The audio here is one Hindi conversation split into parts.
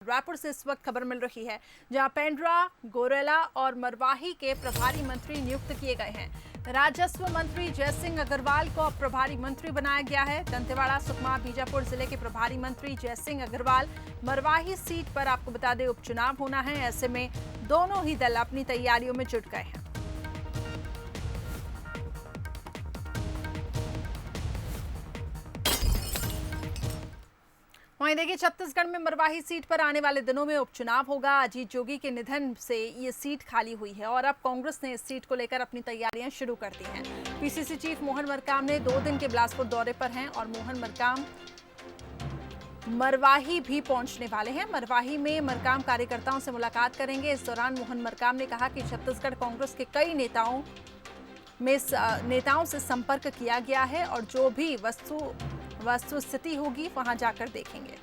रायपुर से इस वक्त खबर मिल रही है, जहां पेंड्रा, गोरेला और मरवाही के प्रभारी मंत्री नियुक्त किए गए हैं। राजस्व मंत्री जयसिंह अग्रवाल को अब प्रभारी मंत्री बनाया गया है। दंतेवाड़ा, सुकमा, बीजापुर जिले के प्रभारी मंत्री जयसिंह अग्रवाल। मरवाही सीट पर आपको बता दें उपचुनाव होना है, ऐसे में दोनों ही दल अपनी तैयारियों में जुट गए हैं। वहीं देखिए, छत्तीसगढ़ में मरवाही सीट पर आने वाले दिनों में उपचुनाव होगा। अजीत जोगी के निधन से ये सीट खाली हुई है और अब कांग्रेस ने इस सीट को लेकर अपनी तैयारियां शुरू कर दी हैं। पीसीसी चीफ मोहन मरकाम ने 2 दिन के बिलासपुर दौरे पर हैं और मोहन मरकाम मरवाही भी पहुंचने वाले हैं। मरवाही में मरकाम कार्यकर्ताओं से मुलाकात करेंगे। इस दौरान मोहन मरकाम ने कहा कि छत्तीसगढ़ कांग्रेस के कई नेताओं से संपर्क किया गया है और जो भी वस्तुस्थिति होगी वहां जाकर देखेंगे।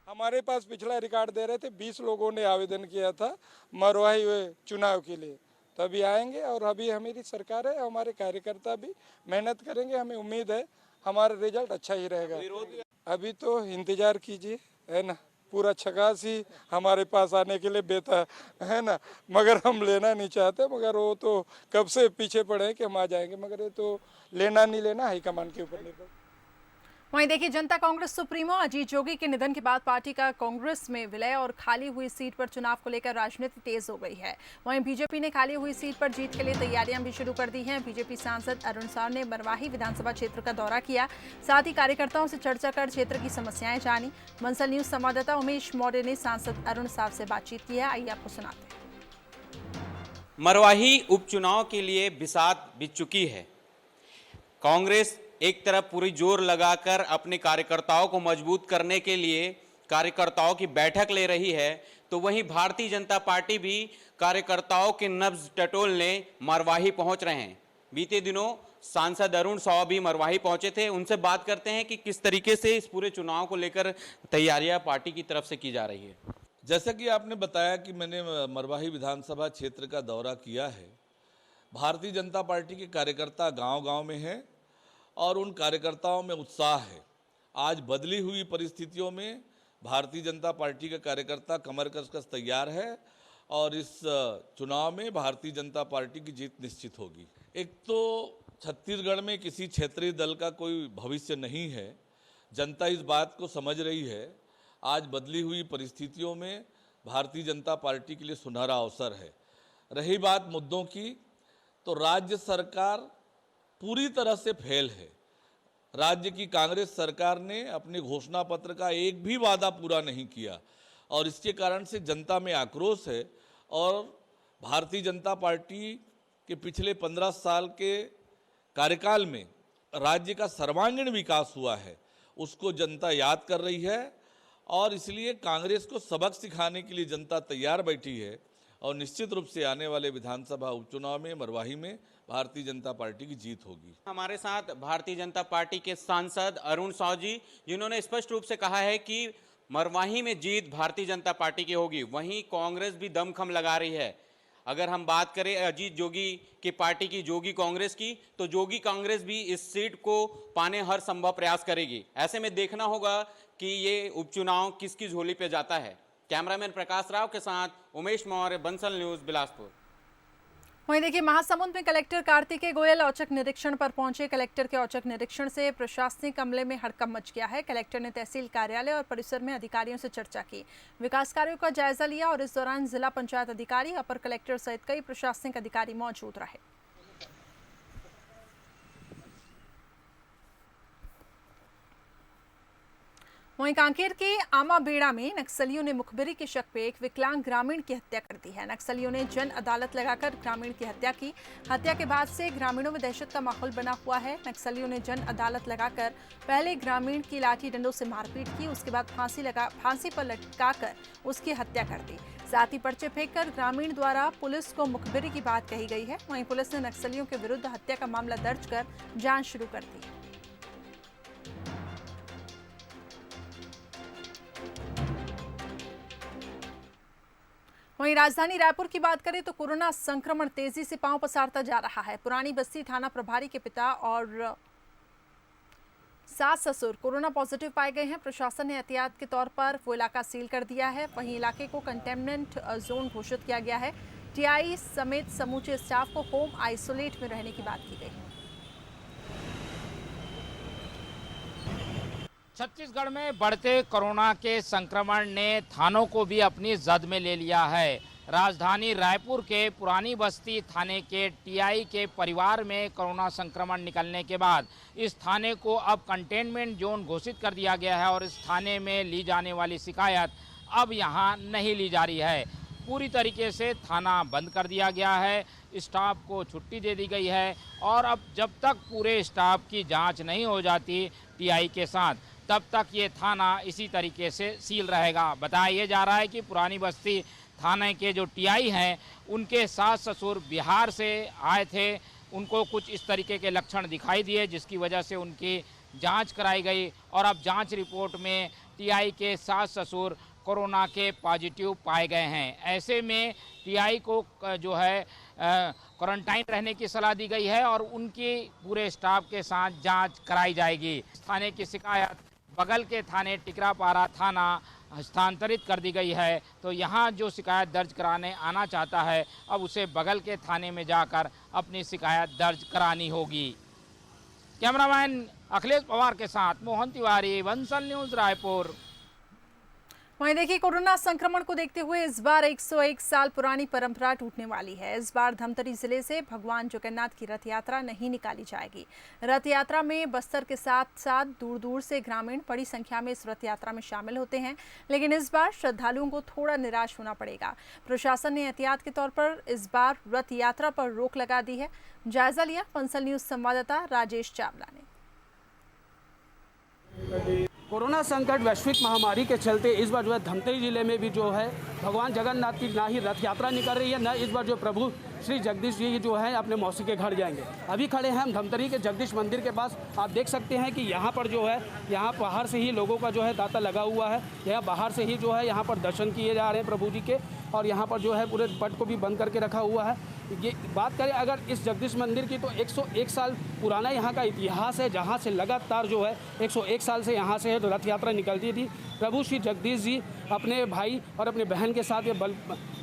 हमारे पास पिछला रिकॉर्ड दे रहे थे, 20 लोगों ने आवेदन किया था मरवाही चुनाव के लिए, तभी आएंगे। और अभी हमारी सरकार है, हमारे कार्यकर्ता भी मेहनत करेंगे। हमें उम्मीद है हमारा रिजल्ट अच्छा ही रहेगा। अभी तो इंतजार कीजिए, है ना। पूरा छगास ही हमारे पास आने के लिए बेता है ना, मगर हम लेना नहीं चाहते। मगर वो तो कब से पीछे पड़े हैं कि हम आ जाएंगे, मगर ये तो लेना नहीं लेना हाईकमान के ऊपर निर्भर। वहीं देखिए, जनता कांग्रेस सुप्रीमो अजीत जोगी के निधन के बाद पार्टी का कांग्रेस में विलय और खाली हुई सीट पर चुनाव को लेकर राजनीति तेज हो गई है। वहीं बीजेपी ने खाली हुई सीट पर जीत के लिए तैयारियां भी शुरू कर दी हैं। बीजेपी सांसद अरुण साव ने मरवाही विधानसभा क्षेत्र का दौरा किया, साथ ही कार्यकर्ताओं से चर्चा कर क्षेत्र की समस्याएं जानी। मंसल न्यूज संवाददाता उमेश मौर्य ने सांसद अरुण साव से बातचीत की है, आइए आपको सुनाते हैं। मरवाही उपचुनाव के लिए बिसात बीत चुकी है। कांग्रेस एक तरफ पूरी जोर लगाकर अपने कार्यकर्ताओं को मजबूत करने के लिए कार्यकर्ताओं की बैठक ले रही है, तो वहीं भारतीय जनता पार्टी भी कार्यकर्ताओं के नब्ज टटोलने मरवाही पहुंच रहे हैं। बीते दिनों सांसद अरुण साव भी मरवाही पहुंचे थे। उनसे बात करते हैं कि किस तरीके से इस पूरे चुनाव को लेकर तैयारियां पार्टी की तरफ से की जा रही है। जैसा कि आपने बताया कि मैंने मरवाही विधानसभा क्षेत्र का दौरा किया है। भारतीय जनता पार्टी के कार्यकर्ता गांव-गांव में हैं और उन कार्यकर्ताओं में उत्साह है। आज बदली हुई परिस्थितियों में भारतीय जनता पार्टी का कार्यकर्ता कमर कस तैयार है और इस चुनाव में भारतीय जनता पार्टी की जीत निश्चित होगी। एक तो छत्तीसगढ़ में किसी क्षेत्रीय दल का कोई भविष्य नहीं है, जनता इस बात को समझ रही है। आज बदली हुई परिस्थितियों में भारतीय जनता पार्टी के लिए सुनहरा अवसर है। रही बात मुद्दों की, तो राज्य सरकार पूरी तरह से फेल है। राज्य की कांग्रेस सरकार ने अपने घोषणा पत्र का एक भी वादा पूरा नहीं किया और इसके कारण से जनता में आक्रोश है। और भारतीय जनता पार्टी के पिछले 15 साल के कार्यकाल में राज्य का सर्वांगीण विकास हुआ है, उसको जनता याद कर रही है और इसलिए कांग्रेस को सबक सिखाने के लिए जनता तैयार बैठी है। और निश्चित रूप से आने वाले विधानसभा उपचुनाव में मरवाही में भारतीय जनता पार्टी की जीत होगी। हमारे साथ भारतीय जनता पार्टी के सांसद अरुण साव जी, जिन्होंने स्पष्ट रूप से कहा है कि मरवाही में जीत भारतीय जनता पार्टी की होगी। वहीं कांग्रेस भी दमखम लगा रही है। अगर हम बात करें अजीत जोगी की पार्टी की, जोगी कांग्रेस की, तो जोगी कांग्रेस भी इस सीट को पाने हर संभव प्रयास करेगी। ऐसे में देखना होगा कि ये उपचुनाव किसकी झोली पे जाता है। कैमरामैन प्रकाश राव के साथ उमेश मौर्य, बंसल न्यूज, बिलासपुर। वहीं देखिए, महासमुंद में कलेक्टर कार्तिकेय गोयल औचक निरीक्षण पर पहुंचे। कलेक्टर के औचक निरीक्षण से प्रशासनिक अमले में हड़कंप मच गया है। कलेक्टर ने तहसील कार्यालय और परिसर में अधिकारियों से चर्चा की, विकास कार्यों का जायजा लिया और इस दौरान जिला पंचायत अधिकारी, अपर कलेक्टर सहित कई प्रशासनिक अधिकारी मौजूद रहे। वहीं कांकेर के आमाबेड़ा में नक्सलियों ने मुखबिरी के शक पे एक विकलांग ग्रामीण की हत्या कर दी है। नक्सलियों ने जन अदालत लगाकर ग्रामीण की हत्या की। हत्या के बाद से ग्रामीणों में दहशत का माहौल बना हुआ है। नक्सलियों ने जन अदालत लगाकर पहले ग्रामीण की लाठी डंडों से मारपीट की, उसके बाद फांसी पर लटकाकर उसकी हत्या कर दी। साथ ही पर्चे फेंककर ग्रामीण द्वारा पुलिस को मुखबिरी की बात कही गई है। वहीं पुलिस ने नक्सलियों के विरुद्ध हत्या का मामला दर्ज कर जांच शुरू कर दी। वहीं राजधानी रायपुर की बात करें तो कोरोना संक्रमण तेजी से पांव पसारता जा रहा है। पुरानी बस्ती थाना प्रभारी के पिता और सास ससुर कोरोना पॉजिटिव पाए गए हैं। प्रशासन ने एहतियात के तौर पर वो इलाका सील कर दिया है। वहीं इलाके को कंटेनमेंट जोन घोषित किया गया है। टीआई समेत समूचे स्टाफ को होम आइसोलेट में रहने की बात की गई है। छत्तीसगढ़ में बढ़ते कोरोना के संक्रमण ने थानों को भी अपनी जद में ले लिया है। राजधानी रायपुर के पुरानी बस्ती थाने के टीआई के परिवार में कोरोना संक्रमण निकलने के बाद इस थाने को अब कंटेनमेंट जोन घोषित कर दिया गया है और इस थाने में ली जाने वाली शिकायत अब यहां नहीं ली जा रही है। पूरी तरीके से थाना बंद कर दिया गया है, स्टाफ को छुट्टी दे दी गई है और अब जब तक पूरे स्टाफ की जांच नहीं हो जाती टीआई के साथ, तब तक ये थाना इसी तरीके से सील रहेगा। बताया जा रहा है कि पुरानी बस्ती थाने के जो टीआई हैं, उनके सास ससुर बिहार से आए थे। उनको कुछ इस तरीके के लक्षण दिखाई दिए, जिसकी वजह से उनकी जांच कराई गई और अब जांच रिपोर्ट में टीआई के सास ससुर कोरोना के पॉजिटिव पाए गए हैं। ऐसे में टीआई को जो है क्वारंटाइन रहने की सलाह दी गई है और उनकी पूरे स्टाफ के साथ जांच कराई जाएगी। इस थाने की शिकायत बगल के थाने टिकरापारा थाना हस्तांतरित कर दी गई है, तो यहाँ जो शिकायत दर्ज कराने आना चाहता है अब उसे बगल के थाने में जाकर अपनी शिकायत दर्ज करानी होगी। कैमरामैन अखिलेश पवार के साथ मोहन तिवारी, बंसल न्यूज़, रायपुर। वहीं देखिए, कोरोना संक्रमण को देखते हुए इस बार 101 साल पुरानी परंपरा टूटने वाली है। इस बार धमतरी जिले से भगवान जगन्नाथ की रथ यात्रा नहीं निकाली जाएगी। रथ यात्रा में बस्तर के साथ साथ दूर दूर से ग्रामीण बड़ी संख्या में इस रथ यात्रा में शामिल होते हैं, लेकिन इस बार श्रद्धालुओं को थोड़ा निराश होना पड़ेगा। प्रशासन ने एहतियात के तौर पर इस बार रथ यात्रा पर रोक लगा दी है। जायजा लिया बंसल न्यूज संवाददाता राजेश चावला ने। कोरोना संकट वैश्विक महामारी के चलते इस बार जो है धमतरी जिले में भी जो है भगवान जगन्नाथ की ना ही रथ यात्रा निकल रही है, न इस बार जो प्रभु श्री जगदीश जी जो है अपने मौसी के घर जाएंगे। अभी खड़े हैं हम धमतरी के जगदीश मंदिर के पास। आप देख सकते हैं कि यहाँ पर जो है यहाँ बाहर से ही लोगों का जो है तांता लगा हुआ है। यहाँ बाहर से ही जो है यहाँ पर दर्शन किए जा रहे हैं प्रभु जी के, और यहाँ पर जो है पूरे पट को भी बंद करके रखा हुआ है। ये बात करें अगर इस जगदीश मंदिर की, तो 101 साल पुराना यहाँ का इतिहास है, जहाँ से लगातार जो है 101 साल से यहाँ से रथ यात्रा निकलती थी। प्रभु श्री जगदीश जी अपने भाई और अपने बहन के साथ, ये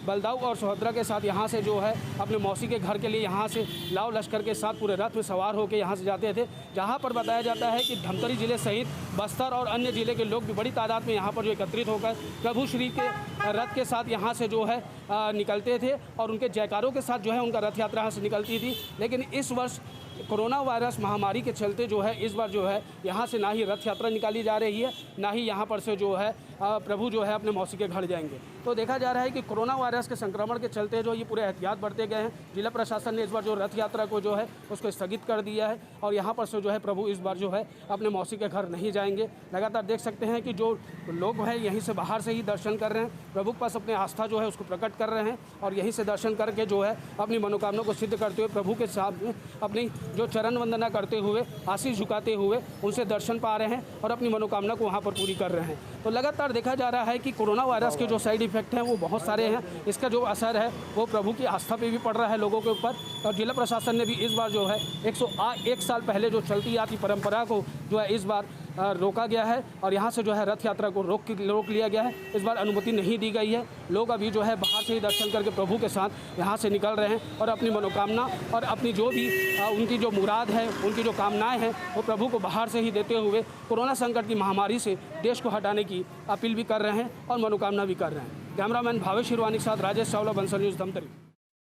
बलदाऊ और सुभद्रा के साथ यहाँ से जो है अपने मौसी के घर के लिए यहाँ से लाव लश्कर के साथ पूरे रथ में सवार होकर यहाँ से जाते थे। जहाँ पर बताया जाता है कि धमतरी जिले सहित बस्तर और अन्य जिले के लोग भी बड़ी तादाद में यहाँ पर जो एकत्रित होकर प्रभु श्री के रथ के साथ यहाँ से जो है निकलते थे और उनके जयकारों के साथ जो है उनका रथ यात्रा यहाँ से निकलती थी। लेकिन इस वर्ष कोरोना वायरस महामारी के चलते जो है इस बार जो है यहाँ से ना ही रथ यात्रा निकाली जा रही है, ना ही यहाँ पर से जो है प्रभु जो है अपने मौसी के घर जाएंगे। तो देखा जा रहा है कि कोरोना वायरस के संक्रमण के चलते जो ये पूरे एहतियात बरते गए हैं। जिला प्रशासन ने इस बार जो रथ यात्रा को जो है उसको स्थगित कर दिया है और यहाँ पर से जो है प्रभु इस बार जो है अपने मौसी के घर नहीं जाएंगे। लगातार देख सकते हैं कि जो लोग हैं यहीं से बाहर से ही दर्शन कर रहे हैं, प्रभु के पास अपनी आस्था जो है उसको प्रकट कर रहे हैं और यहीं से दर्शन करके जो है अपनी मनोकामना को सिद्ध करते हुए प्रभु के सामने अपनी जो चरण वंदना करते हुए, आशीष झुकाते हुए उनसे दर्शन पा रहे हैं और अपनी मनोकामना को वहाँ पर पूरी कर रहे हैं। तो लगातार देखा जा रहा है कि कोरोना वायरस के जो साइड इफेक्ट हैं वो बहुत सारे हैं। इसका जो असर है वो प्रभु की आस्था पे भी पड़ रहा है लोगों के ऊपर। और जिला प्रशासन ने भी इस बार जो है 101 साल पहले जो चलती आती परंपरा को जो है इस बार रोका गया है और यहाँ से जो है रथ यात्रा को रोक लिया गया है। इस बार अनुमति नहीं दी गई है। लोग अभी जो है बाहर से ही दर्शन करके प्रभु के साथ यहाँ से निकल रहे हैं और अपनी मनोकामना और अपनी जो भी उनकी जो मुराद है, उनकी जो कामनाएं हैं वो प्रभु को बाहर से ही देते हुए कोरोना संकट की महामारी से देश को हटाने की अपील भी कर रहे हैं और मनोकामना भी कर रहे हैं। कैमरामैन भावेश शिरवानी के साथ राजेश चावला, बंसल न्यूज़, धमतरी।